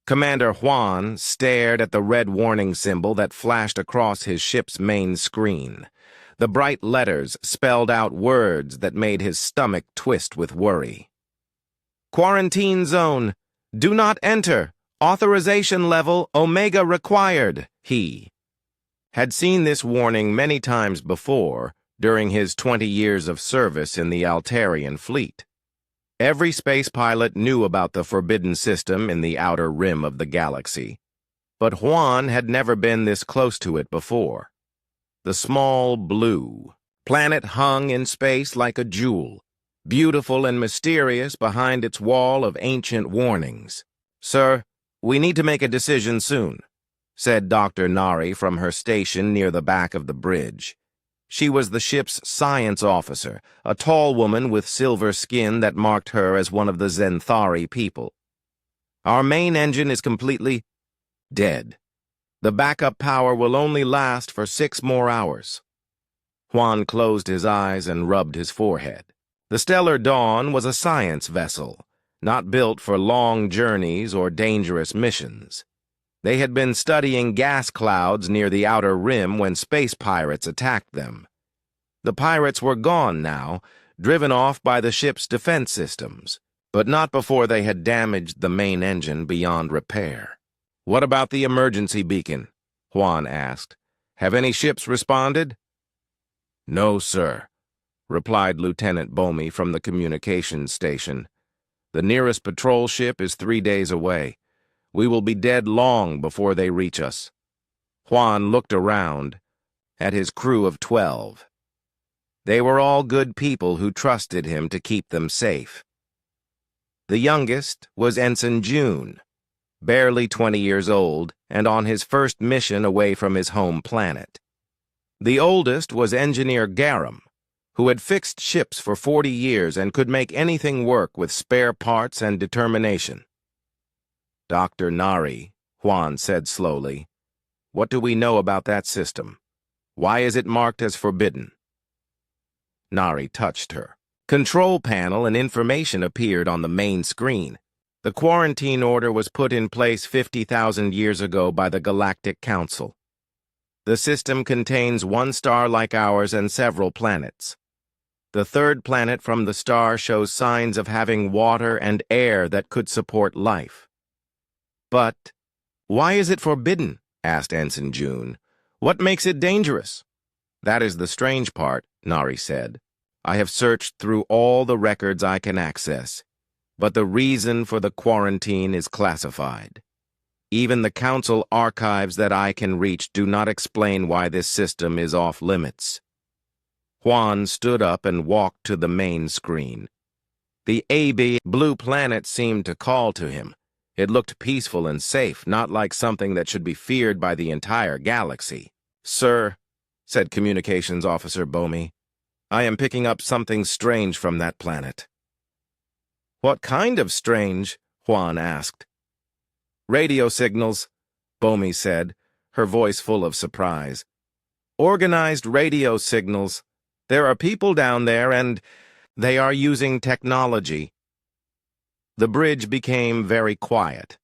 Commander Juan stared at the red warning symbol that flashed across his ship's main screen. The bright letters spelled out words that made his stomach twist with worry. "Quarantine zone. Do not enter. Authorization level Omega required," he had seen this warning many times before during his 20 years of service in the Altarian fleet. Every space pilot knew about the forbidden system in the outer rim of the galaxy, but Juan had never been this close to it before. The small blue planet hung in space like a jewel, beautiful and mysterious behind its wall of ancient warnings. "Sir, we need to make a decision soon," said Dr. Nari from her station near the back of the bridge. She was the ship's science officer, a tall woman with silver skin that marked her as one of the Zenthari people. "Our main engine is completely dead. The backup power will only last for 6 more hours." Juan closed his eyes and rubbed his forehead. The Stellar Dawn was a science vessel, not built for long journeys or dangerous missions. They had been studying gas clouds near the outer rim when space pirates attacked them. The pirates were gone now, driven off by the ship's defense systems, but not before they had damaged the main engine beyond repair. "What about the emergency beacon?" Juan asked. "Have any ships responded?" "No, sir," replied Lieutenant Bomi from the communications station. "The nearest patrol ship is 3 days away. We will be dead long before they reach us." Juan looked around at his crew of 12. They were all good people who trusted him to keep them safe. The youngest was Ensign June, barely 20 years old and on his first mission away from his home planet. The oldest was Engineer Garum, who had fixed ships for 40 years and could make anything work with spare parts and determination. "Dr. Nari," Juan said slowly, "what do we know about that system? Why is it marked as forbidden?" Nari touched her. Control panel and information appeared on the main screen. The quarantine order was put in place 50,000 years ago by the Galactic Council. The system contains one star like ours and several planets. The third planet from the star shows signs of having water and air that could support life. "But why is it forbidden?" asked Ensign June. "What makes it dangerous?" "That is the strange part," Nari said. "I have searched through all the records I can access, but the reason for the quarantine is classified. Even the Council archives that I can reach do not explain why this system is off limits." Juan stood up and walked to the main screen. The AB blue planet seemed to call to him. It looked peaceful and safe, not like something that should be feared by the entire galaxy. "Sir," said Communications Officer Bomi, "I am picking up something strange from that planet." "What kind of strange?" Juan asked. "Radio signals," Bomi said, her voice full of surprise. "Organized radio signals. There are people down there, and they are using technology." The bridge became very quiet.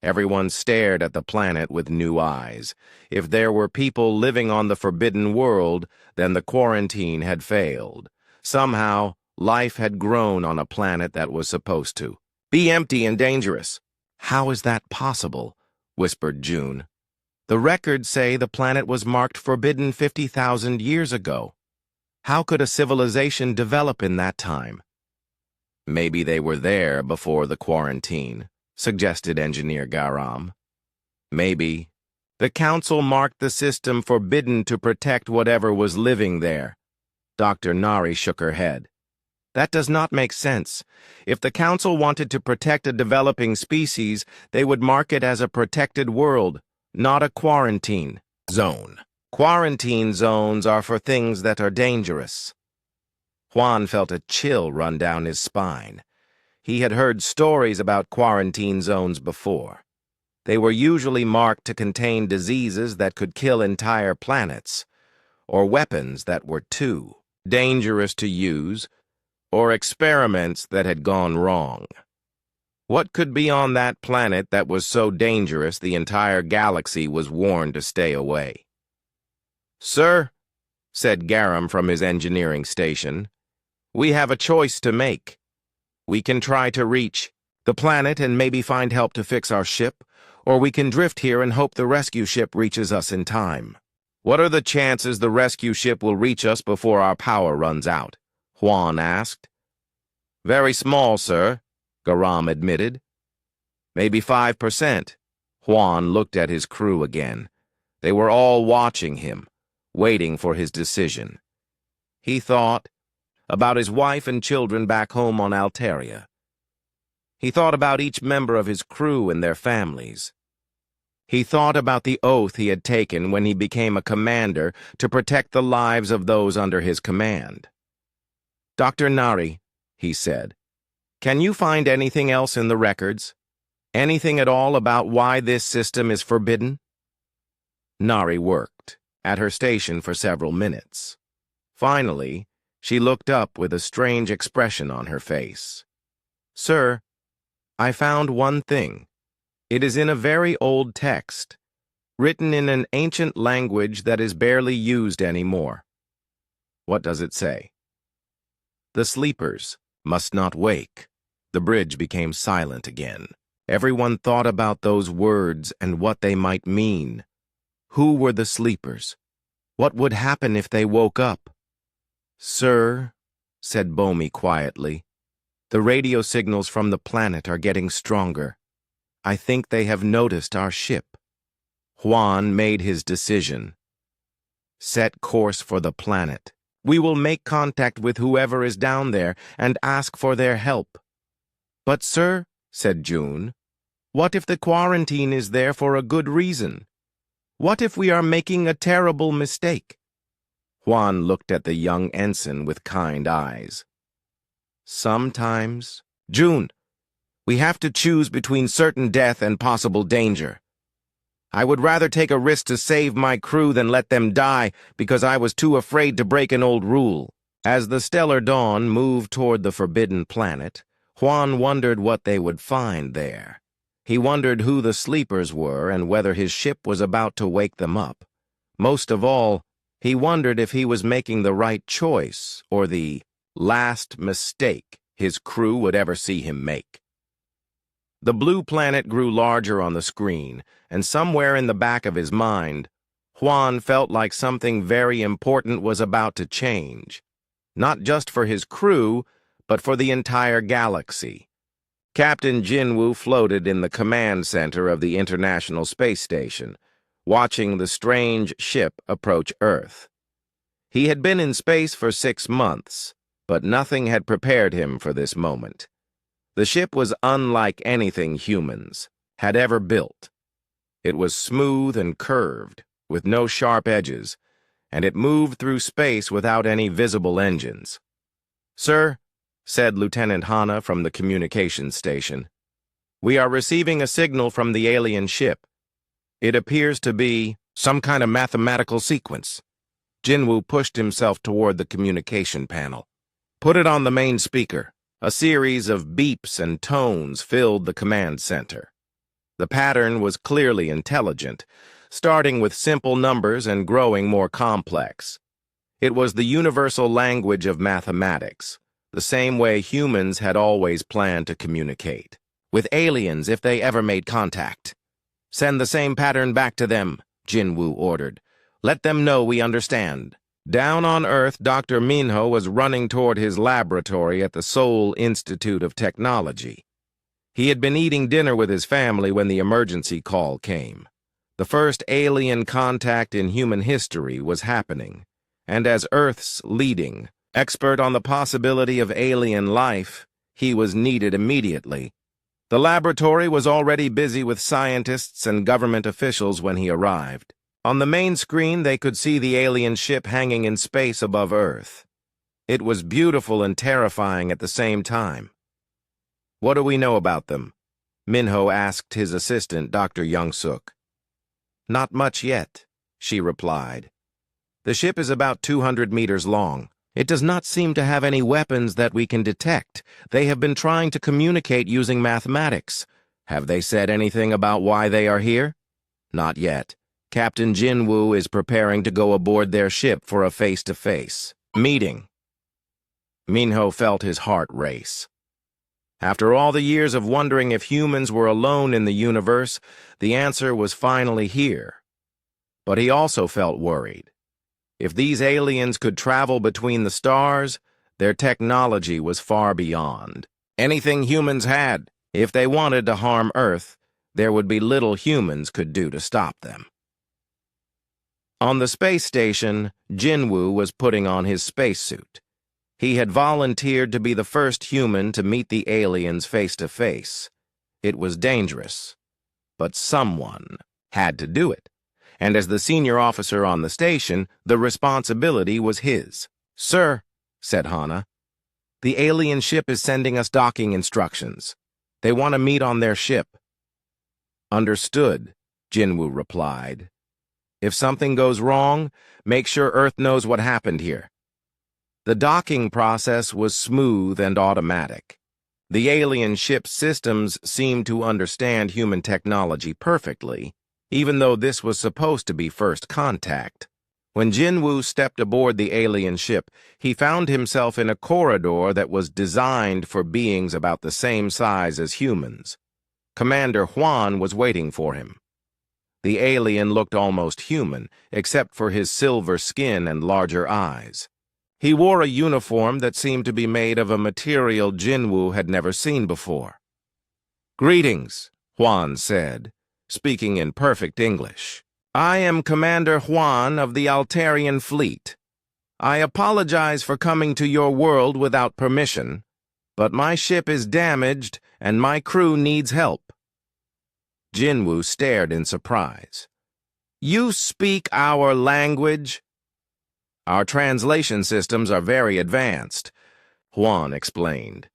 Everyone stared at the planet with new eyes. If there were people living on the forbidden world, then the quarantine had failed. Somehow, life had grown on a planet that was supposed to be empty and dangerous. "How is that possible?" whispered June. "The records say the planet was marked forbidden 50,000 years ago. How could a civilization develop in that time?" "Maybe they were there before the quarantine," suggested Engineer Garam. "Maybe the Council marked the system forbidden to protect whatever was living there." Dr. Nari shook her head. "That does not make sense. If the Council wanted to protect a developing species, they would mark it as a protected world, not a quarantine zone. Quarantine zones are for things that are dangerous." Juan felt a chill run down his spine. He had heard stories about quarantine zones before. They were usually marked to contain diseases that could kill entire planets, or weapons that were too dangerous to use, or experiments that had gone wrong. What could be on that planet that was so dangerous the entire galaxy was warned to stay away? "Sir," said Garum from his engineering station, "we have a choice to make. We can try to reach the planet and maybe find help to fix our ship, or we can drift here and hope the rescue ship reaches us in time." "What are the chances the rescue ship will reach us before our power runs out?" Juan asked. "Very small, sir," Garam admitted. "Maybe 5%. Juan looked at his crew again. They were all watching him, waiting for his decision. He thought about his wife and children back home on Altaria. He thought about each member of his crew and their families. He thought about the oath he had taken when he became a commander to protect the lives of those under his command. "Dr. Nari," he said, "can you find anything else in the records? Anything at all about why this system is forbidden?" Nari worked at her station for several minutes. Finally, she looked up with a strange expression on her face. "Sir, I found one thing. It is in a very old text, written in an ancient language that is barely used anymore." "What does it say?" "The sleepers must not wake." The bridge became silent again. Everyone thought about those words and what they might mean. Who were the sleepers? What would happen if they woke up? "Sir," said Bomi quietly, "the radio signals from the planet are getting stronger. I think they have noticed our ship." Juan made his decision. "Set course for the planet. We will make contact with whoever is down there and ask for their help." "But sir," said June, "what if the quarantine is there for a good reason? What if we are making a terrible mistake?" Juan looked at the young ensign with kind eyes. "Sometimes, June, we have to choose between certain death and possible danger. I would rather take a risk to save my crew than let them die because I was too afraid to break an old rule." As the stellar dawn moved toward the forbidden planet, Juan wondered what they would find there. He wondered who the sleepers were and whether his ship was about to wake them up. Most of all, he wondered if he was making the right choice or the last mistake his crew would ever see him make. The blue planet grew larger on the screen, and somewhere in the back of his mind, Juan felt like something very important was about to change, not just for his crew, but for the entire galaxy. Captain Jinwoo floated in the command center of the International Space Station, watching the strange ship approach Earth. He had been in space for 6 months, but nothing had prepared him for this moment. The ship was unlike anything humans had ever built. It was smooth and curved, with no sharp edges, and it moved through space without any visible engines. "Sir," said Lieutenant Hana from the communications station, "we are receiving a signal from the alien ship. It appears to be some kind of mathematical sequence." Jinwoo pushed himself toward the communication panel. "Put it on the main speaker." A series of beeps and tones filled the command center. The pattern was clearly intelligent, starting with simple numbers and growing more complex. It was the universal language of mathematics, the same way humans had always planned to communicate with aliens if they ever made contact. "Send the same pattern back to them," Jinwoo ordered. "Let them know we understand." Down on Earth, Dr. Minho was running toward his laboratory at the Seoul Institute of Technology. He had been eating dinner with his family when the emergency call came. The first alien contact in human history was happening, and as Earth's leading expert on the possibility of alien life, he was needed immediately. The laboratory was already busy with scientists and government officials when he arrived. On the main screen, they could see the alien ship hanging in space above Earth. It was beautiful and terrifying at the same time. "What do we know about them?" Minho asked his assistant, Dr. Young-suk. "Not much yet," she replied. "The ship is about 200 meters long. It does not seem to have any weapons that we can detect. They have been trying to communicate using mathematics. Have they said anything about why they are here? Not yet. Captain Jinwoo is preparing to go aboard their ship for a face-to-face meeting. Minho felt his heart race. After all the years of wondering if humans were alone in the universe, the answer was finally here. But he also felt worried. If these aliens could travel between the stars, their technology was far beyond anything humans had. If they wanted to harm Earth, there would be little humans could do to stop them. On the space station, Jinwoo was putting on his spacesuit. He had volunteered to be the first human to meet the aliens face-to-face. It was dangerous, but someone had to do it. And as the senior officer on the station, the responsibility was his. "Sir," said Hana, "the alien ship is sending us docking instructions. They want to meet on their ship." "Understood," Jinwoo replied. "If something goes wrong, make sure Earth knows what happened here." The docking process was smooth and automatic. The alien ship's systems seemed to understand human technology perfectly, even though this was supposed to be first contact. When Jinwoo stepped aboard the alien ship, he found himself in a corridor that was designed for beings about the same size as humans. Commander Huan was waiting for him. The alien looked almost human, except for his silver skin and larger eyes. He wore a uniform that seemed to be made of a material Jinwoo had never seen before. "Greetings," Huan said, speaking in perfect English. "I am Commander Huan of the Altarian Fleet. I apologize for coming to your world without permission, but my ship is damaged and my crew needs help." Jinwoo stared in surprise. "You speak our language?" "Our translation systems are very advanced," Huan explained.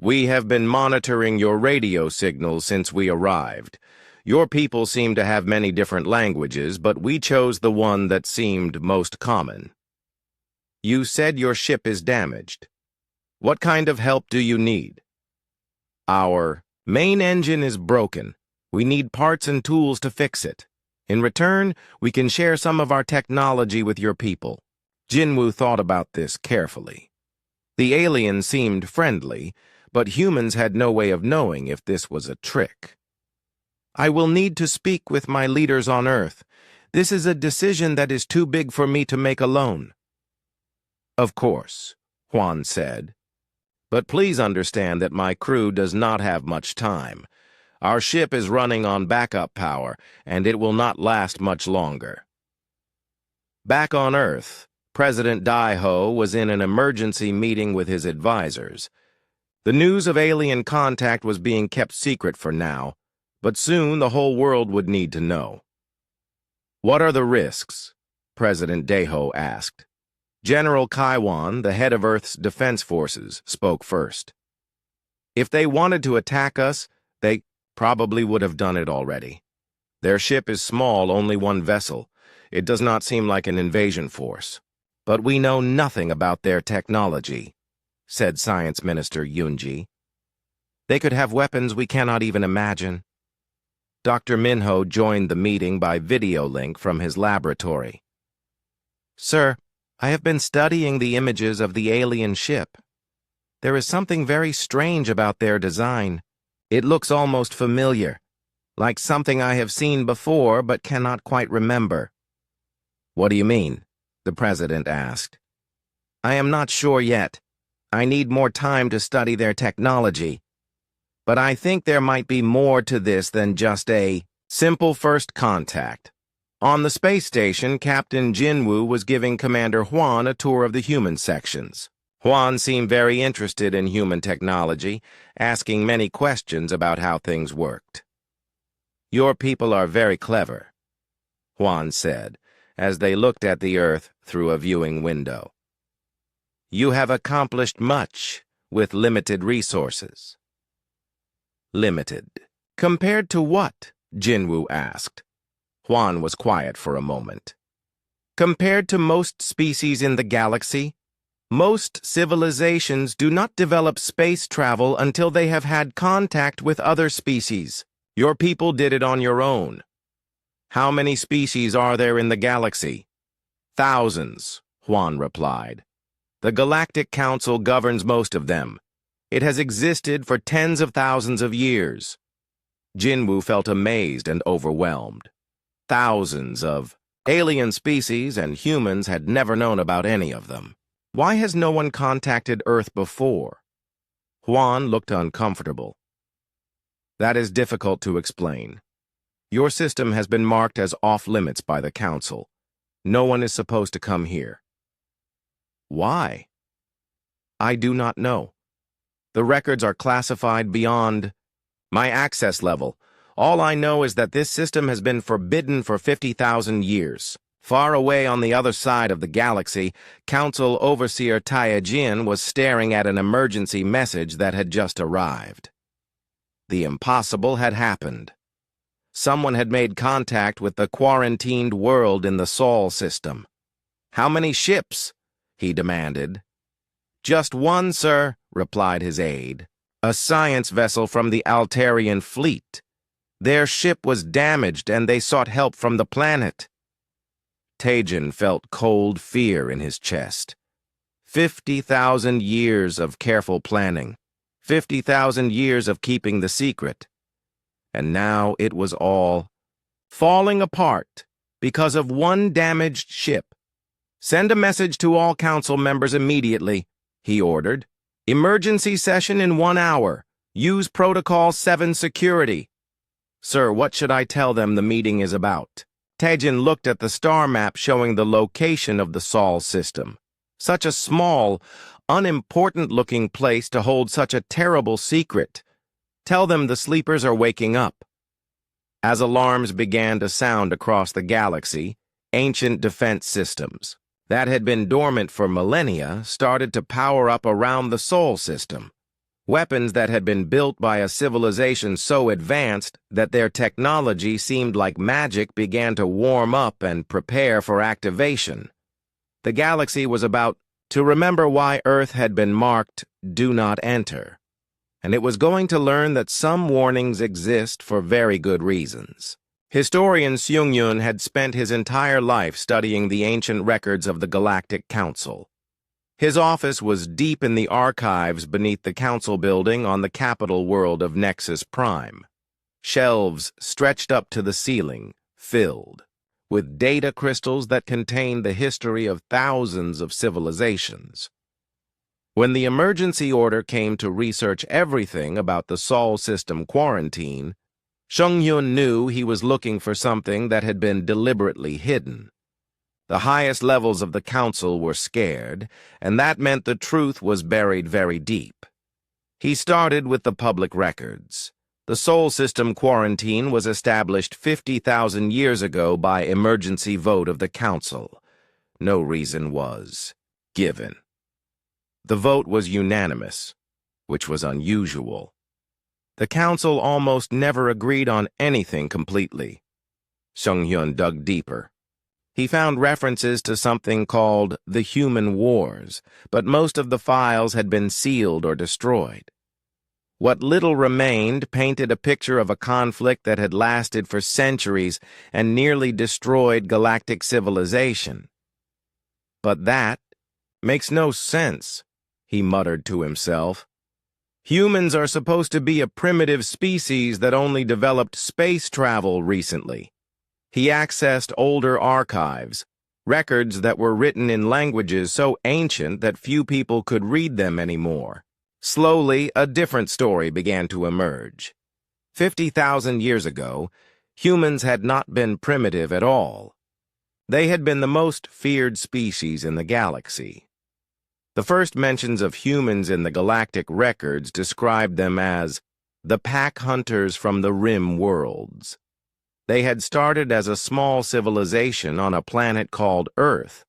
"We have been monitoring your radio signals since we arrived. Your people seem to have many different languages, but we chose the one that seemed most common. You said your ship is damaged. What kind of help do you need?" "Our main engine is broken. We need parts and tools to fix it. In return, we can share some of our technology with your people." Jinwoo thought about this carefully. The alien seemed friendly, but humans had no way of knowing if this was a trick. "I will need to speak with my leaders on Earth. This is a decision that is too big for me to make alone." "Of course," Huan said. "But please understand that my crew does not have much time. Our ship is running on backup power, and it will not last much longer." Back on Earth, President Dai-Ho was in an emergency meeting with his advisors. The news of alien contact was being kept secret for now, but soon the whole world would need to know. "What are the risks?" President Dai-Ho asked. General Kaiwan, the head of Earth's defense forces, spoke first. "If they wanted to attack us, they probably would have done it already. Their ship is small, only one vessel. It does not seem like an invasion force. But we know nothing about their technology," said Science Minister Yoonji. "They could have weapons we cannot even imagine." Dr. Minho joined the meeting by video link from his laboratory. "Sir, I have been studying the images of the alien ship. There is something very strange about their design. It looks almost familiar, like something I have seen before but cannot quite remember." "What do you mean?" the president asked. "I am not sure yet. I need more time to study their technology. But I think there might be more to this than just a simple first contact." On the space station, Captain Jinwoo was giving Commander Huan a tour of the human sections. Huan seemed very interested in human technology, asking many questions about how things worked. "Your people are very clever," Huan said, as they looked at the Earth through a viewing window. "You have accomplished much with limited resources." "Limited. Compared to what?" Jinwoo asked. Huan was quiet for a moment. Compared to most species in the galaxy, most civilizations do not develop space travel until they have had contact with other species. Your people did it on your own. How many species are there in the galaxy? Thousands, Juan replied. The Galactic Council governs most of them. It has existed for tens of thousands of years. Jinwu felt amazed and overwhelmed. Thousands of alien species, and humans had never known about any of them. Why has no one contacted Earth before? Juan looked uncomfortable. That is difficult to explain. Your system has been marked as off-limits by the Council. No one is supposed to come here. Why? I do not know. The records are classified beyond my access level. All I know is that this system has been forbidden for 50,000 years. Far away on the other side of the galaxy, Council Overseer Taijin was staring at an emergency message that had just arrived. The impossible had happened. Someone had made contact with the quarantined world in the Sol system. How many ships? He demanded. Just one, sir, replied his aide. A science vessel from the Altarian fleet. Their ship was damaged and they sought help from the planet. Taijin felt cold fear in his chest. 50,000 years of careful planning. 50,000 years of keeping the secret. And now it was all falling apart because of one damaged ship. Send a message to all council members immediately, he ordered. Emergency session in 1 hour. Use Protocol 7 security. Sir, what should I tell them the meeting is about? Taijin looked at the star map showing the location of the Sol system. Such a small, unimportant-looking place to hold such a terrible secret. Tell them the sleepers are waking up. As alarms began to sound across the galaxy, ancient defense systems that had been dormant for millennia started to power up around the Sol system. Weapons that had been built by a civilization so advanced that their technology seemed like magic began to warm up and prepare for activation. The galaxy was about to remember why Earth had been marked "Do Not Enter." And it was going to learn that some warnings exist for very good reasons. Historian Seung-Yun had spent his entire life studying the ancient records of the Galactic Council. His office was deep in the archives beneath the council building on the capital world of Nexus Prime. Shelves stretched up to the ceiling, filled with data crystals that contained the history of thousands of civilizations. When the emergency order came to research everything about the Sol system quarantine, Seung-Yun knew he was looking for something that had been deliberately hidden. The highest levels of the council were scared, and that meant the truth was buried very deep. He started with the public records. The Sol system quarantine was established 50,000 years ago by emergency vote of the council. No reason was given. The vote was unanimous, which was unusual. The council almost never agreed on anything completely. Seung-Hyun dug deeper. He found references to something called the Human Wars, but most of the files had been sealed or destroyed. What little remained painted a picture of a conflict that had lasted for centuries and nearly destroyed galactic civilization. But that makes no sense, he muttered to himself. Humans are supposed to be a primitive species that only developed space travel recently. He accessed older archives, records that were written in languages so ancient that few people could read them anymore. Slowly, a different story began to emerge. 50,000 years ago, humans had not been primitive at all. They had been the most feared species in the galaxy. The first mentions of humans in the galactic records described them as the pack hunters from the rim worlds. They had started as a small civilization on a planet called Earth,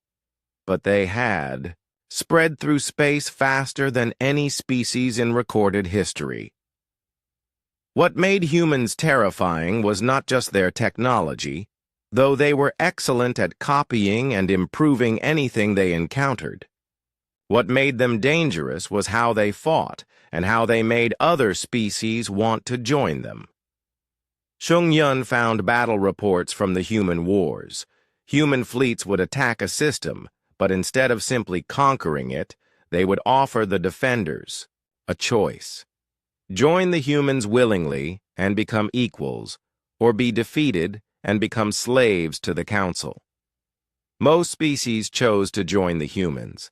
but they had spread through space faster than any species in recorded history. What made humans terrifying was not just their technology, though they were excellent at copying and improving anything they encountered. What made them dangerous was how they fought and how they made other species want to join them. Shung Yun found battle reports from the human wars. Human fleets would attack a system, but instead of simply conquering it, they would offer the defenders a choice. Join the humans willingly and become equals, or be defeated and become slaves to the Council. Most species chose to join the humans.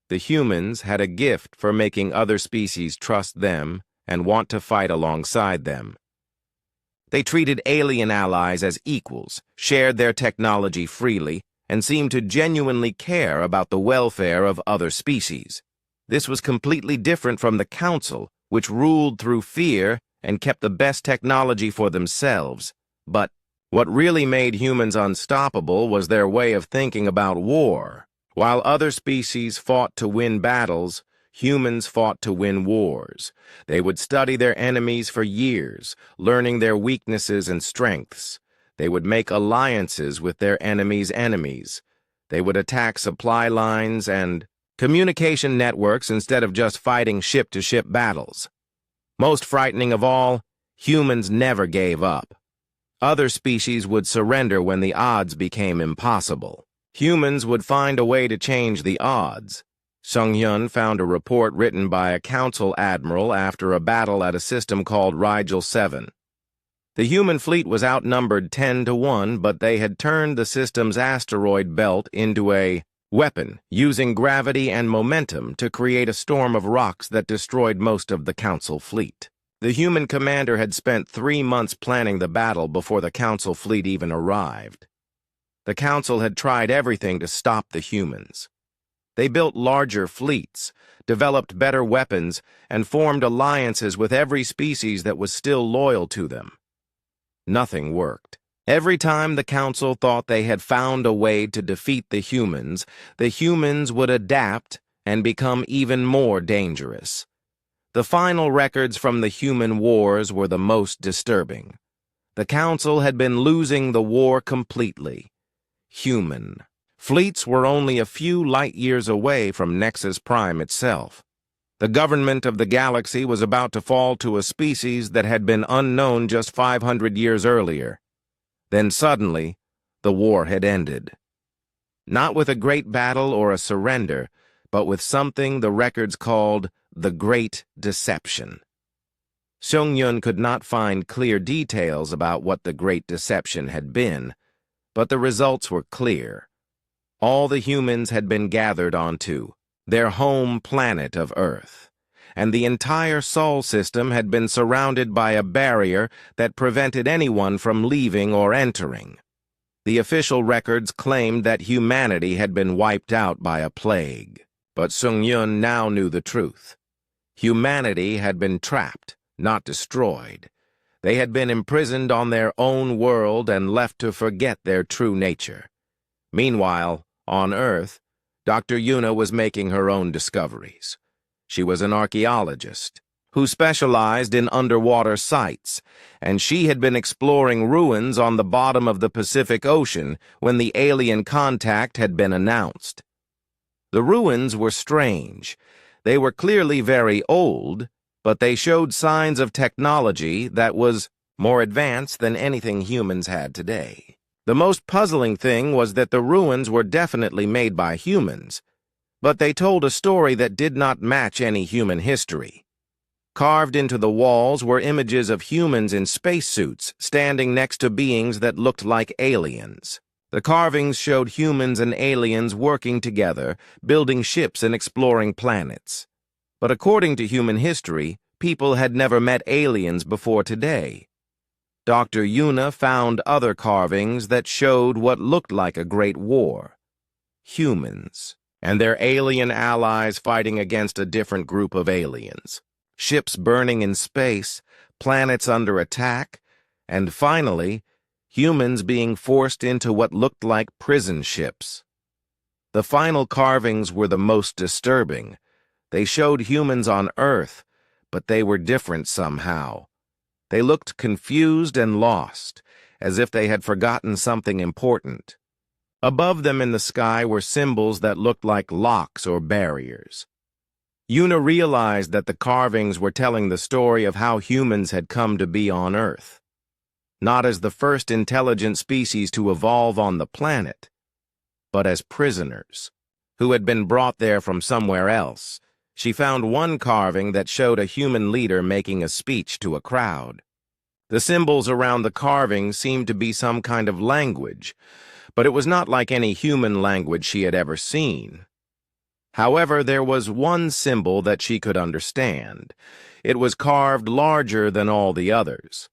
The humans had a gift for making other species trust them and want to fight alongside them. They treated alien allies as equals, shared their technology freely, and seemed to genuinely care about the welfare of other species. This was completely different from the Council, which ruled through fear and kept the best technology for themselves. But what really made humans unstoppable was their way of thinking about war. While other species fought to win battles, humans fought to win wars. They would study their enemies for years, learning their weaknesses and strengths. They would make alliances with their enemies' enemies. They would attack supply lines and communication networks instead of just fighting ship-to-ship battles. Most frightening of all, humans never gave up. Other species would surrender when the odds became impossible. Humans would find a way to change the odds. Shung Yun found a report written by a council admiral after a battle at a system called Rigel 7. The human fleet was outnumbered 10-1, but they had turned the system's asteroid belt into a weapon, using gravity and momentum to create a storm of rocks that destroyed most of the Council fleet. The human commander had spent 3 months planning the battle before the Council fleet even arrived. The Council had tried everything to stop the humans. They built larger fleets, developed better weapons, and formed alliances with every species that was still loyal to them. Nothing worked. Every time the Council thought they had found a way to defeat the humans would adapt and become even more dangerous. The final records from the human wars were the most disturbing. The Council had been losing the war completely. Human fleets were only a few light years away from Nexus Prime itself. The government of the galaxy was about to fall to a species that had been unknown just 500 years earlier. Then suddenly, the war had ended. Not with a great battle or a surrender, but with something the records called the Great Deception. Shung Yun could not find clear details about what the Great Deception had been, but the results were clear. All the humans had been gathered onto their home planet of Earth, and the entire Sol system had been surrounded by a barrier that prevented anyone from leaving or entering. The official records claimed that humanity had been wiped out by a plague, but Shung Yun now knew the truth. Humanity had been trapped, not destroyed. They had been imprisoned on their own world and left to forget their true nature. Meanwhile, on Earth, Dr. Yuna was making her own discoveries. She was an archaeologist who specialized in underwater sites, and she had been exploring ruins on the bottom of the Pacific Ocean when the alien contact had been announced. The ruins were strange. They were clearly very old, but they showed signs of technology that was more advanced than anything humans had today. The most puzzling thing was that the ruins were definitely made by humans, but they told a story that did not match any human history. Carved into the walls were images of humans in spacesuits standing next to beings that looked like aliens. The carvings showed humans and aliens working together, building ships and exploring planets. But according to human history, people had never met aliens before today. Dr. Yuna found other carvings that showed what looked like a great war. Humans and their alien allies fighting against a different group of aliens. Ships burning in space, planets under attack, and finally, humans being forced into what looked like prison ships. The final carvings were the most disturbing. They showed humans on Earth, but they were different somehow. They looked confused and lost, as if they had forgotten something important. Above them in the sky were symbols that looked like locks or barriers. Yuna realized that the carvings were telling the story of how humans had come to be on Earth. Not as the first intelligent species to evolve on the planet, but as prisoners, who had been brought there from somewhere else. She found one carving that showed a human leader making a speech to a crowd. The symbols around the carving seemed to be some kind of language, but it was not like any human language she had ever seen. However, there was one symbol that she could understand. It was carved larger than all the others,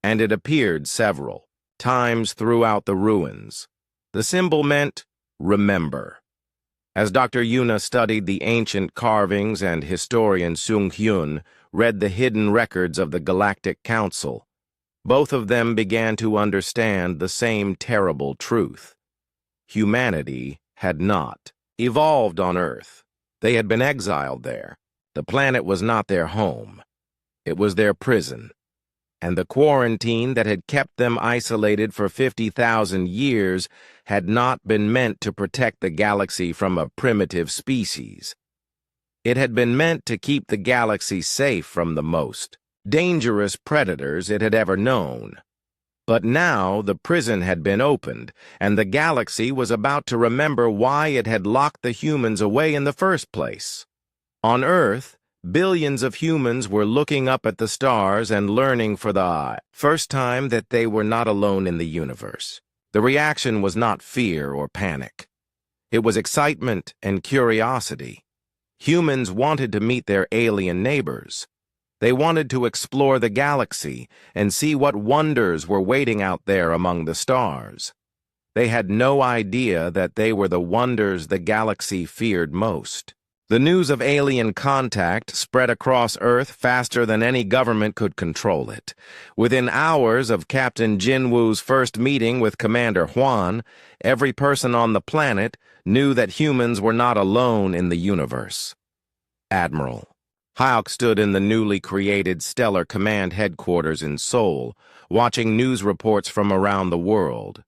and it appeared several times throughout the ruins. The symbol meant, remember. As Dr. Yuna studied the ancient carvings and historian Sung Hyun read the hidden records of the Galactic Council, both of them began to understand the same terrible truth. Humanity had not evolved on Earth. They had been exiled there. The planet was not their home. It was their prison. And the quarantine that had kept them isolated for 50,000 years had not been meant to protect the galaxy from a primitive species. It had been meant to keep the galaxy safe from the most dangerous predators it had ever known. But now the prison had been opened, and the galaxy was about to remember why it had locked the humans away in the first place. On Earth, billions of humans were looking up at the stars and learning for the first time that they were not alone in the universe. The reaction was not fear or panic. It was excitement and curiosity. Humans wanted to meet their alien neighbors. They wanted to explore the galaxy and see what wonders were waiting out there among the stars. They had no idea that they were the wonders the galaxy feared most. The news of alien contact spread across Earth faster than any government could control it. Within hours of Captain Jinwoo's first meeting with Commander Huan, every person on the planet knew that humans were not alone in the universe. Admiral Hyuk stood in the newly created Stellar Command headquarters in Seoul, watching news reports from around the world.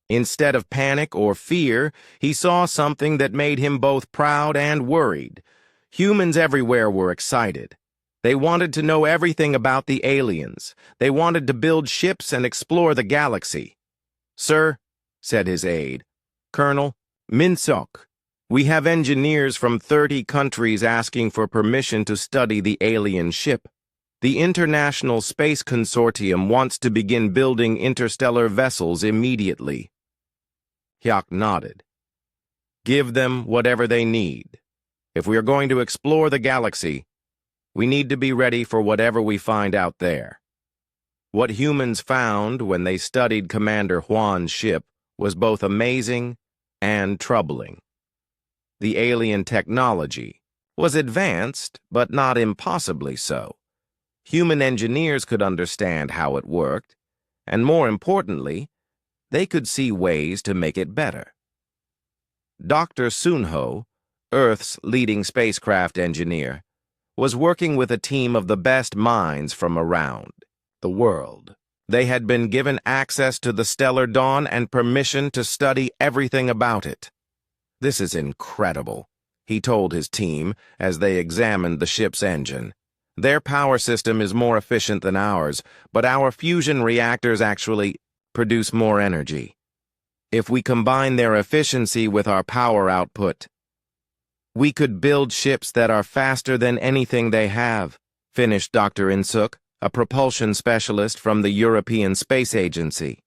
Instead of panic or fear, he saw something that made him both proud and worried. Humans everywhere were excited. They wanted to know everything about the aliens. They wanted to build ships and explore the galaxy. "Sir," said his aide, "Colonel Min-seok, we have engineers from 30 countries asking for permission to study the alien ship. The International Space Consortium wants to begin building interstellar vessels immediately." Hyuk nodded. "Give them whatever they need. If we are going to explore the galaxy, we need to be ready for whatever we find out there." What humans found when they studied Commander Huan's ship was both amazing and troubling. The alien technology was advanced, but not impossibly so. Human engineers could understand how it worked, and more importantly, they could see ways to make it better. Dr. Sunho, Earth's leading spacecraft engineer, was working with a team of the best minds from around the world. They had been given access to the stellar dawn and permission to study everything about it. "This is incredible," he told his team as they examined the ship's engine. "Their power system is more efficient than ours, but our fusion reactors actually produce more energy. If we combine their efficiency with our power output, we could build ships that are faster than anything they have," finished Dr. In-suk, a propulsion specialist from the European Space Agency.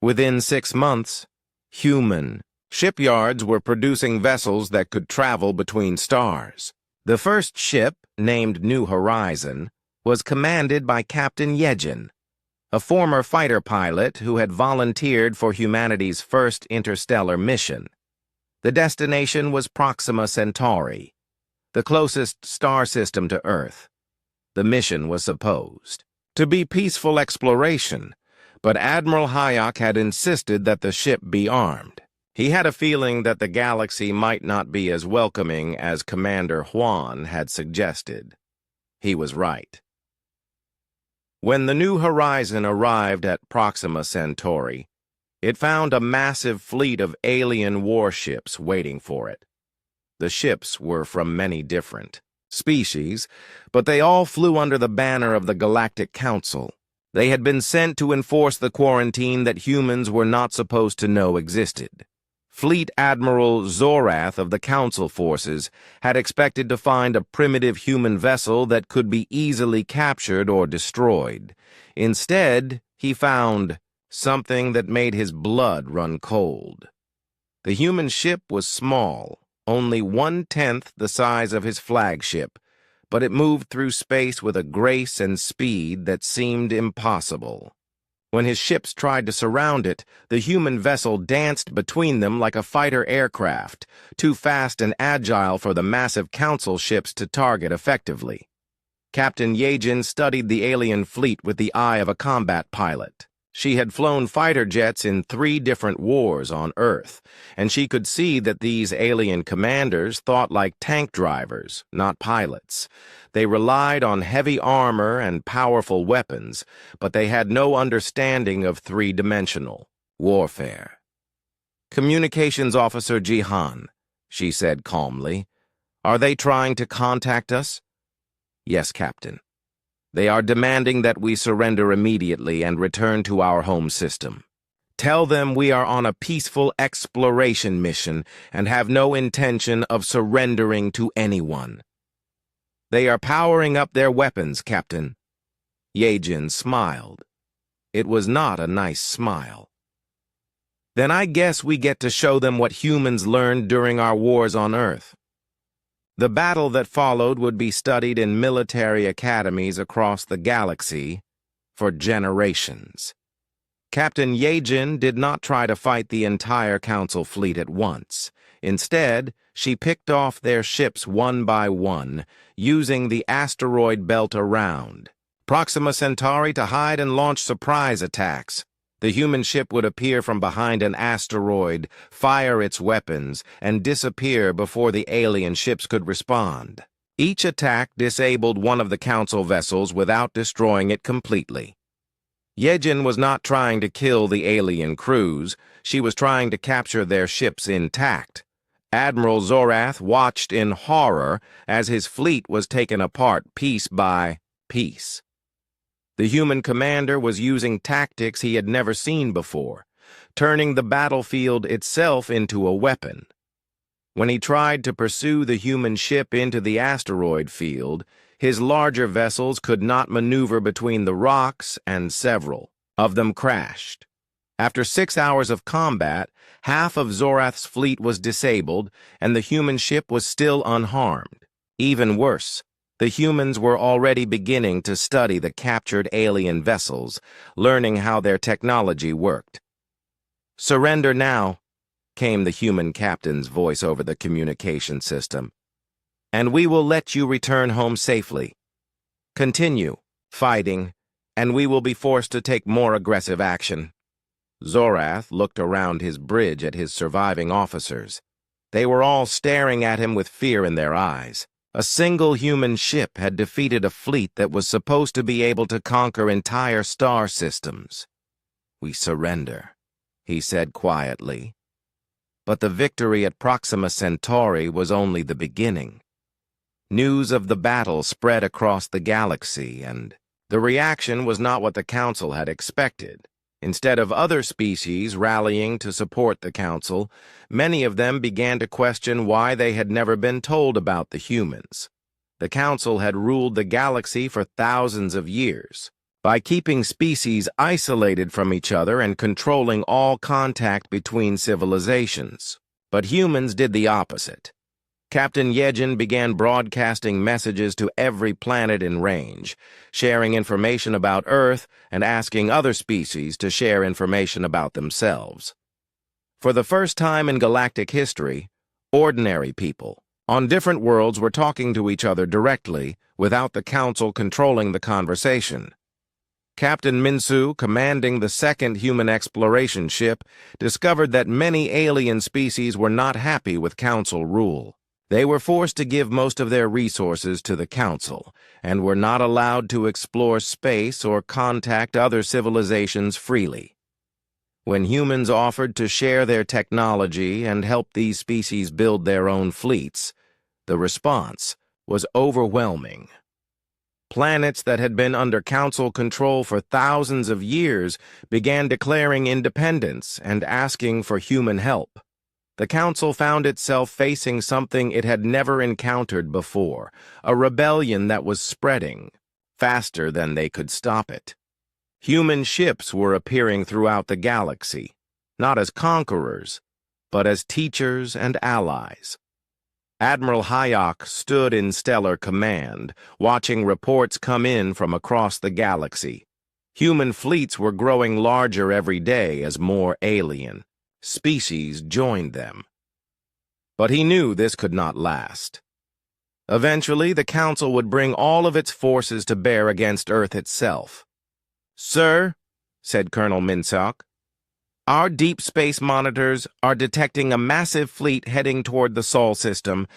Within 6 months, human shipyards were producing vessels that could travel between stars. The first ship, named New Horizon, was commanded by Captain Yejin, a former fighter pilot who had volunteered for humanity's first interstellar mission. The destination was Proxima Centauri, the closest star system to Earth. The mission was supposed to be peaceful exploration, but Admiral Hyuk had insisted that the ship be armed. He had a feeling that the galaxy might not be as welcoming as Commander Huan had suggested. He was right. When the New Horizon arrived at Proxima Centauri, it found a massive fleet of alien warships waiting for it. The ships were from many different species, but they all flew under the banner of the Galactic Council. They had been sent to enforce the quarantine that humans were not supposed to know existed. Fleet Admiral Zorath of the Council forces had expected to find a primitive human vessel that could be easily captured or destroyed. Instead, he found something that made his blood run cold. The human ship was small, only 1/10 the size of his flagship, but it moved through space with a grace and speed that seemed impossible. When his ships tried to surround it, the human vessel danced between them like a fighter aircraft, too fast and agile for the massive council ships to target effectively. Captain Yejin studied the alien fleet with the eye of a combat pilot. She had flown fighter jets in 3 different wars on Earth, and she could see that these alien commanders thought like tank drivers, not pilots. They relied on heavy armor and powerful weapons, but they had no understanding of 3-dimensional warfare. "Communications Officer Jihan," she said calmly. "Are they trying to contact us?" "Yes, Captain. They are demanding that we surrender immediately and return to our home system. Tell them we are on a peaceful exploration mission and have no intention of surrendering to anyone." "They are powering up their weapons, Captain." Yejin smiled. It was not a nice smile. "Then I guess we get to show them what humans learned during our wars on Earth." The battle that followed would be studied in military academies across the galaxy for generations. Captain Yejin did not try to fight the entire Council fleet at once. Instead, she picked off their ships one by one, using the asteroid belt around Proxima Centauri to hide and launch surprise attacks. The human ship would appear from behind an asteroid, fire its weapons, and disappear before the alien ships could respond. Each attack disabled one of the Council vessels without destroying it completely. Yejin was not trying to kill the alien crews. She was trying to capture their ships intact. Admiral Zorath watched in horror as his fleet was taken apart piece by piece. The human commander was using tactics he had never seen before, turning the battlefield itself into a weapon. When he tried to pursue the human ship into the asteroid field, his larger vessels could not maneuver between the rocks, and several of them crashed. After 6 hours of combat, half of Zorath's fleet was disabled, and the human ship was still unharmed. Even worse, the humans were already beginning to study the captured alien vessels, learning how their technology worked. "Surrender now," came the human captain's voice over the communication system, "and we will let you return home safely. Continue fighting, and we will be forced to take more aggressive action." Zorath looked around his bridge at his surviving officers. They were all staring at him with fear in their eyes. A single human ship had defeated a fleet that was supposed to be able to conquer entire star systems. "We surrender," he said quietly. But the victory at Proxima Centauri was only the beginning. News of the battle spread across the galaxy, and the reaction was not what the Council had expected. Instead of other species rallying to support the Council, many of them began to question why they had never been told about the humans. The Council had ruled the galaxy for thousands of years, by keeping species isolated from each other and controlling all contact between civilizations. But humans did the opposite. Captain Yejin began broadcasting messages to every planet in range, sharing information about Earth and asking other species to share information about themselves. For the first time in galactic history, ordinary people on different worlds were talking to each other directly without the Council controlling the conversation. Captain Minsu, commanding the second human exploration ship, discovered that many alien species were not happy with Council rule. They were forced to give most of their resources to the Council and were not allowed to explore space or contact other civilizations freely. When humans offered to share their technology and help these species build their own fleets, the response was overwhelming. Planets that had been under Council control for thousands of years began declaring independence and asking for human help. The Council found itself facing something it had never encountered before, a rebellion that was spreading faster than they could stop it. Human ships were appearing throughout the galaxy, not as conquerors, but as teachers and allies. Admiral Hayek stood in stellar command, watching reports come in from across the galaxy. Human fleets were growing larger every day as more alien species joined them. But he knew this could not last. Eventually, the Council would bring all of its forces to bear against Earth itself. "Sir," said Colonel Minsock, "our deep space monitors are detecting a massive fleet heading toward the Sol system.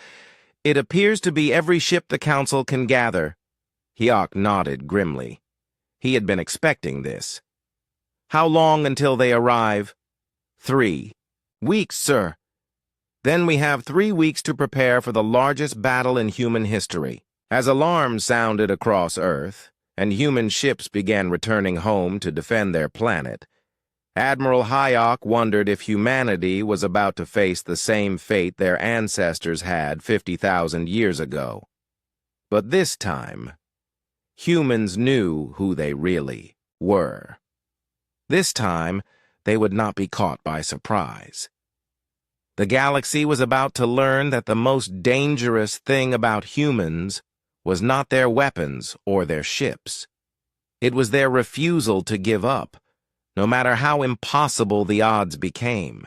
It appears to be every ship the Council can gather." Hayek nodded grimly. He had been expecting this. "How long until they arrive?" 3 weeks, sir. Then we have 3 weeks to prepare for the largest battle in human history. As alarms sounded across Earth, and human ships began returning home to defend their planet, Admiral Hayek wondered if humanity was about to face the same fate their ancestors had 50,000 years ago. But this time, humans knew who they really were. This time, they would not be caught by surprise. The galaxy was about to learn that the most dangerous thing about humans was not their weapons or their ships. It was their refusal to give up, no matter how impossible the odds became.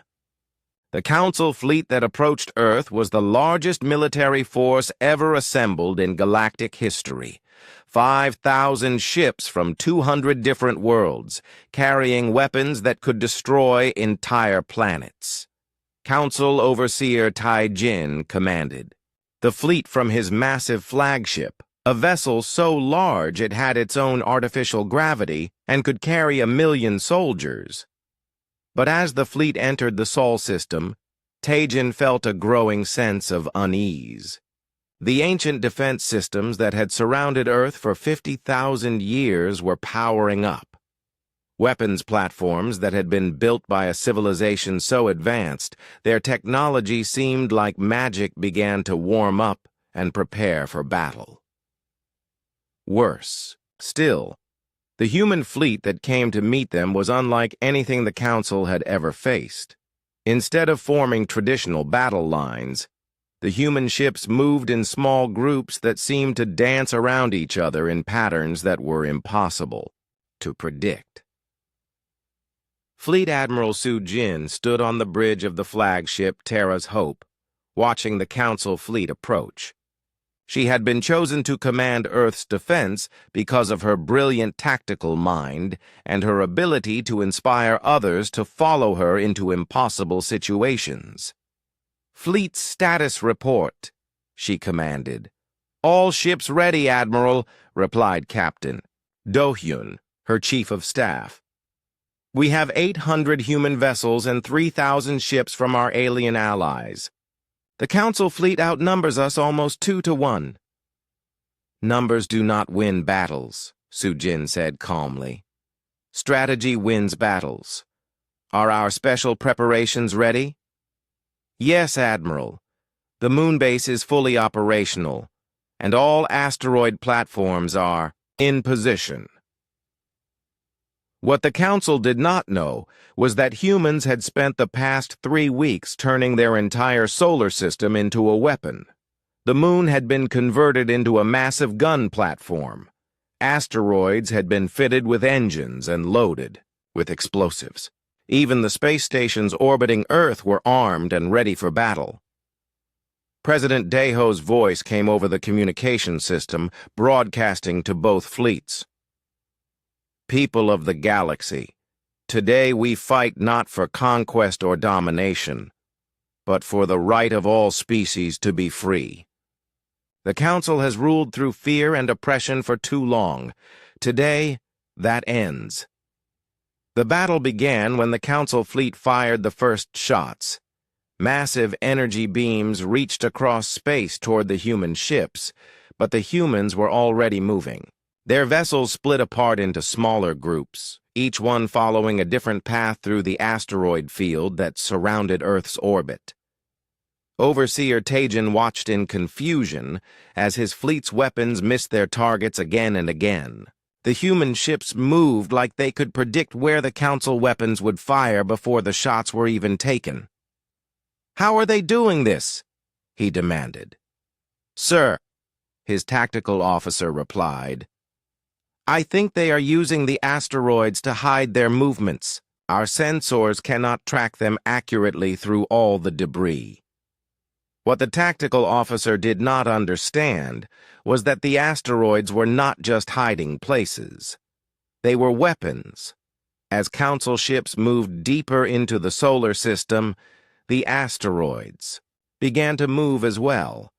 The Council fleet that approached Earth was the largest military force ever assembled in galactic history. 5,000 ships from 200 different worlds, carrying weapons that could destroy entire planets. Council Overseer Tai Jin commanded. The fleet from his massive flagship, a vessel so large it had its own artificial gravity and could carry 1,000,000 soldiers. But as the fleet entered the Sol system, Taijin felt a growing sense of unease. The ancient defense systems that had surrounded Earth for 50,000 years were powering up. Weapons platforms that had been built by a civilization so advanced, their technology seemed like magic began to warm up and prepare for battle. Worse still, the human fleet that came to meet them was unlike anything the Council had ever faced. Instead of forming traditional battle lines, the human ships moved in small groups that seemed to dance around each other in patterns that were impossible to predict. Fleet Admiral Su Jin stood on the bridge of the flagship Terra's Hope, watching the Council fleet approach. She had been chosen to command Earth's defense because of her brilliant tactical mind and her ability to inspire others to follow her into impossible situations. "Fleet status report," she commanded. "All ships ready, Admiral," replied Captain Do-hyun, her chief of staff. "We have 800 human vessels and 3,000 ships from our alien allies. The Council fleet outnumbers us almost 2 to 1. "Numbers do not win battles," Su Jin said calmly. "Strategy wins battles. Are our special preparations ready?" "Yes, Admiral. The moon base is fully operational, and all asteroid platforms are in position." What the Council did not know was that humans had spent the past 3 weeks turning their entire solar system into a weapon. The moon had been converted into a massive gun platform. Asteroids had been fitted with engines and loaded with explosives. Even the space stations orbiting Earth were armed and ready for battle. President Daeho's voice came over the communication system, broadcasting to both fleets. "People of the galaxy, today we fight not for conquest or domination, but for the right of all species to be free. The Council has ruled through fear and oppression for too long. Today, that ends. The battle began when the Council fleet fired the first shots. Massive energy beams reached across space toward the human ships, but the humans were already moving. Their vessels split apart into smaller groups, each one following a different path through the asteroid field that surrounded Earth's orbit. Overseer Tajin watched in confusion as his fleet's weapons missed their targets again and again. The human ships moved like they could predict where the Council weapons would fire before the shots were even taken. "How are they doing this?" he demanded. "Sir," his tactical officer replied, "I think they are using the asteroids to hide their movements. Our sensors cannot track them accurately through all the debris." What the tactical officer did not understand was that the asteroids were not just hiding places. They were weapons. As Council ships moved deeper into the solar system, the asteroids began to move as well.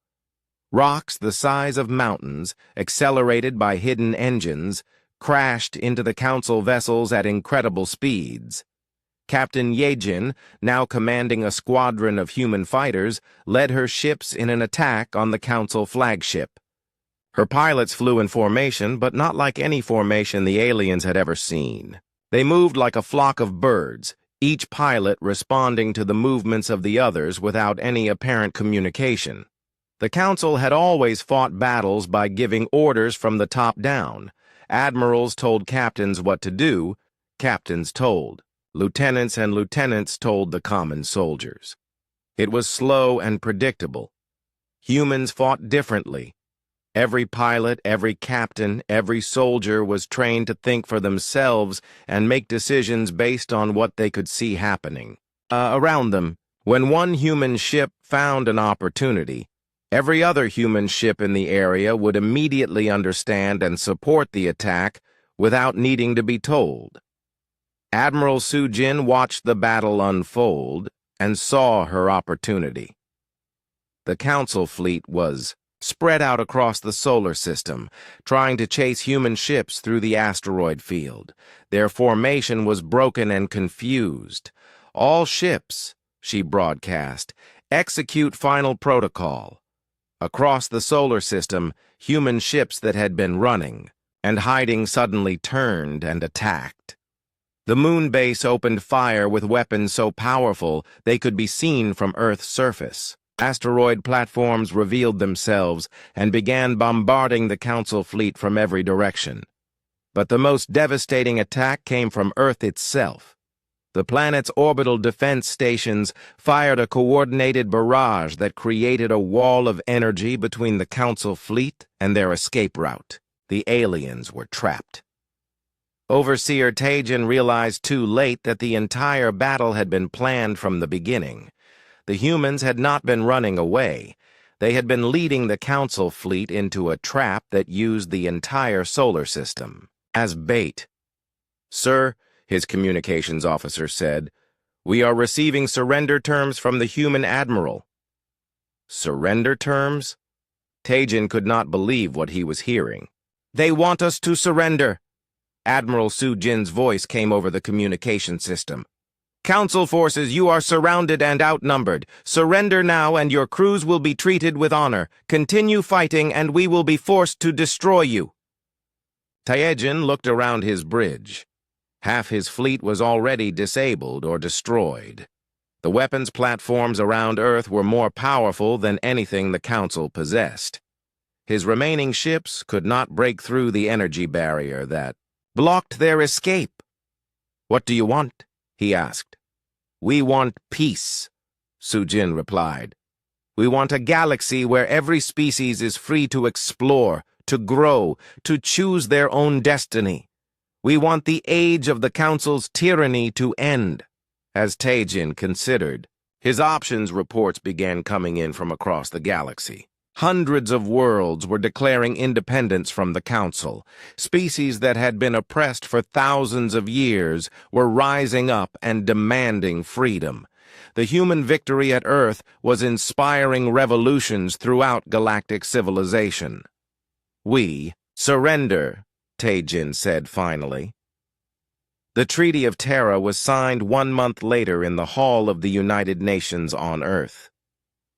Rocks the size of mountains, accelerated by hidden engines, crashed into the Council vessels at incredible speeds. Captain Yejin, now commanding a squadron of human fighters, led her ships in an attack on the Council flagship. Her pilots flew in formation, but not like any formation the aliens had ever seen. They moved like a flock of birds, each pilot responding to the movements of the others without any apparent communication. The Council had always fought battles by giving orders from the top down. Admirals told captains what to do, captains told. Lieutenants and lieutenants told the common soldiers. It was slow and predictable. Humans fought differently. Every pilot, every captain, every soldier was trained to think for themselves and make decisions based on what they could see happening around them. When one human ship found an opportunity, every other human ship in the area would immediately understand and support the attack without needing to be told. Admiral Sujin watched the battle unfold and saw her opportunity. The Council fleet was spread out across the solar system, trying to chase human ships through the asteroid field. Their formation was broken and confused. "All ships," she broadcast, "execute final protocol." Across the solar system, human ships that had been running and hiding suddenly turned and attacked. The moon base opened fire with weapons so powerful they could be seen from Earth's surface. Asteroid platforms revealed themselves and began bombarding the Council fleet from every direction. But the most devastating attack came from Earth itself. The planet's orbital defense stations fired a coordinated barrage that created a wall of energy between the Council fleet and their escape route. The aliens were trapped. Overseer Tajin realized too late that the entire battle had been planned from the beginning. The humans had not been running away. They had been leading the Council fleet into a trap that used the entire solar system as bait. "Sir," his communications officer said, "we are receiving surrender terms from the human admiral." Surrender terms? Tajin could not believe what he was hearing. "They want us to surrender." Admiral Sujin's voice came over the communication system. "Council forces, you are surrounded and outnumbered. Surrender now and your crews will be treated with honor. Continue fighting and we will be forced to destroy you." Tajin looked around his bridge. Half his fleet was already disabled or destroyed. The weapons platforms around Earth were more powerful than anything the Council possessed. His remaining ships could not break through the energy barrier that blocked their escape. "What do you want?" he asked. "We want peace," Sujin replied. "We want a galaxy where every species is free to explore, to grow, to choose their own destiny. We want the age of the Council's tyranny to end." As Tajin considered, his options reports began coming in from across the galaxy. Hundreds of worlds were declaring independence from the Council. Species that had been oppressed for thousands of years were rising up and demanding freedom. The human victory at Earth was inspiring revolutions throughout galactic civilization. "We surrender," Taejin said finally. The Treaty of Terra was signed 1 month later in the Hall of the United Nations on Earth.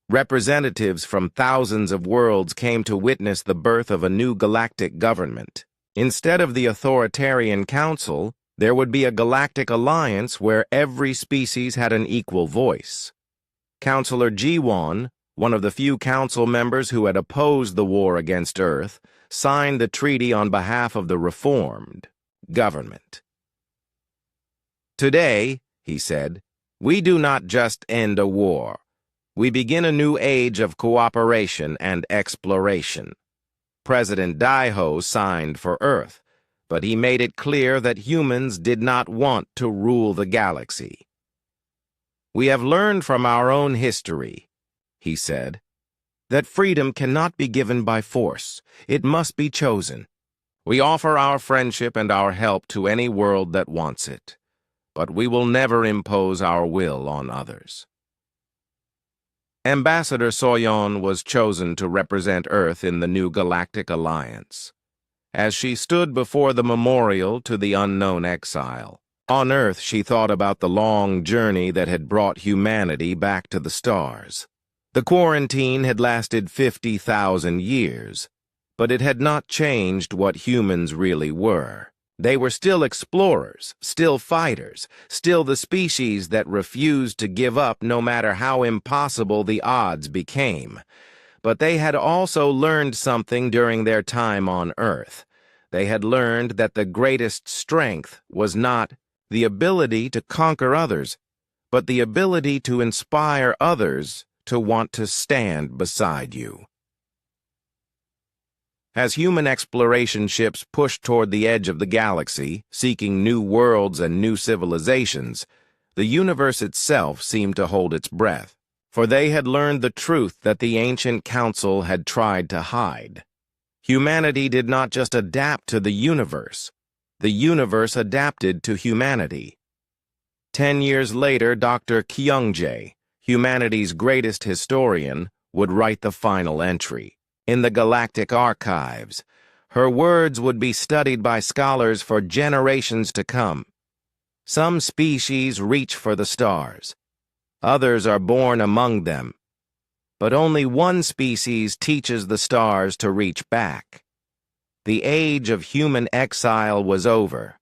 Representatives from thousands of worlds came to witness the birth of a new galactic government. Instead of the authoritarian council, there would be a galactic alliance where every species had an equal voice. Councillor Jiwon, one of the few council members who had opposed the war against Earth, signed the treaty on behalf of the reformed government. "Today," he said, "we do not just end a war. We begin a new age of cooperation and exploration." President Daiho signed for Earth, but he made it clear that humans did not want to rule the galaxy. "We have learned from our own history," he said, "that freedom cannot be given by force. It must be chosen. We offer our friendship and our help to any world that wants it, but we will never impose our will on others." Ambassador Soyeon was chosen to represent Earth in the new Galactic Alliance. As she stood before the memorial to the unknown exile, on Earth she thought about the long journey that had brought humanity back to the stars. The quarantine had lasted 50,000 years, but it had not changed what humans really were. They were still explorers, still fighters, still the species that refused to give up no matter how impossible the odds became. But they had also learned something during their time on Earth. They had learned that the greatest strength was not the ability to conquer others, but the ability to inspire others to want to stand beside you. As human exploration ships pushed toward the edge of the galaxy, seeking new worlds and new civilizations, the universe itself seemed to hold its breath, for they had learned the truth that the ancient council had tried to hide. Humanity did not just adapt to the universe adapted to humanity. 10 years later, Dr. Kyungjae, humanity's greatest historian, would write the final entry. In the galactic archives, her words would be studied by scholars for generations to come. Some species reach for the stars. Others are born among them. But only one species teaches the stars to reach back. The age of human exile was over.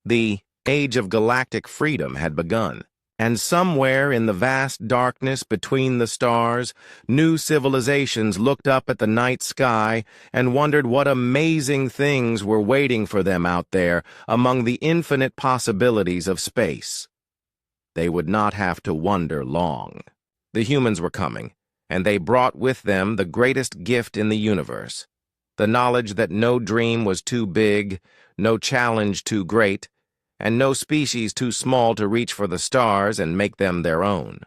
The age of galactic freedom had begun. And somewhere in the vast darkness between the stars, new civilizations looked up at the night sky and wondered what amazing things were waiting for them out there among the infinite possibilities of space. They would not have to wonder long. The humans were coming, and they brought with them the greatest gift in the universe, the knowledge that no dream was too big, no challenge too great, and no species too small to reach for the stars and make them their own.